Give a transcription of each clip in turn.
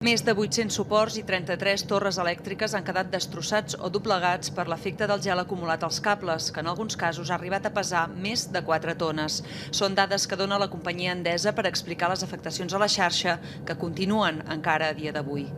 Més de 800 suports i 33 torres elèctriques han quedat destrossats o doblegats per l'efecte del gel acumulat als cables, que en alguns casos ha arribat a pesar més de 4 tones. Són dades que dona la companyia Endesa per explicar les afectacions a la xarxa, que continuen encara a dia d'avui.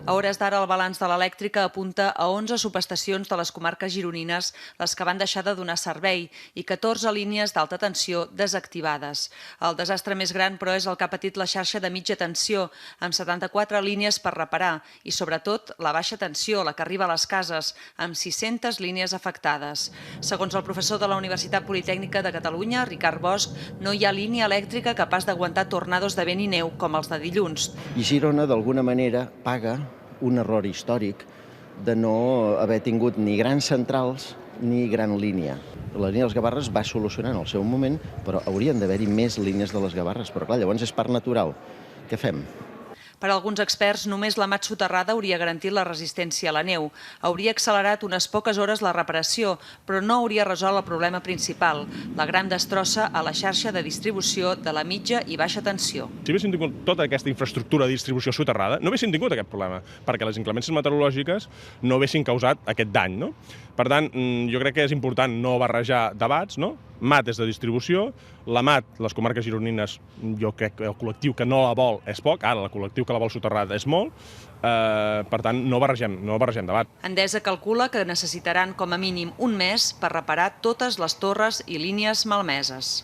A hores d'ara, el balanç de l'elèctrica apunta a 11 subestacions de les comarques gironines, les que van deixar de donar servei, i 14 línies d'alta tensió desactivades. El desastre més gran, però, és el que ha patit la xarxa de mitja tensió, amb 74 línies per reparar i, sobretot, la baixa tensió, la que arriba a les cases, amb 600 línies afectades. Segons el professor de la Universitat Politècnica de Catalunya, Ricard Bosch, no hi ha línia elèctrica capaç d'aguantar tornados de vent i neu com els de dilluns. I Girona, d'alguna manera, paga un error històric de no haver tingut ni grans centrals ni gran línia. La línia de les Gavarres va solucionar en el seu moment, però haurien d'haver-hi més línies de les Gavarres. Però clar, llavors és parc natural. Què fem? Per a alguns experts, només la mat soterrada hauria garantit la resistència a la neu. Hauria accelerat unes poques hores la reparació, però no hauria resolt el problema principal, la gran destrossa a la xarxa de distribució de la mitja i baixa tensió. Si haguéssim tingut tota aquesta infraestructura de distribució soterrada, no haguéssim tingut aquest problema, perquè les inclemències meteorològiques no haguessin causat aquest dany, no? Per tant, jo crec que és important no barrejar debats, no? Mat és de distribució, la mat, les comarques gironines, jo crec que el col·lectiu que no la vol és poc, ara el col·lectiu que la vol soterrada és molt, per tant, no barregem debat. Endesa calcula que necessitaran com a mínim un mes per reparar totes les torres i línies malmeses.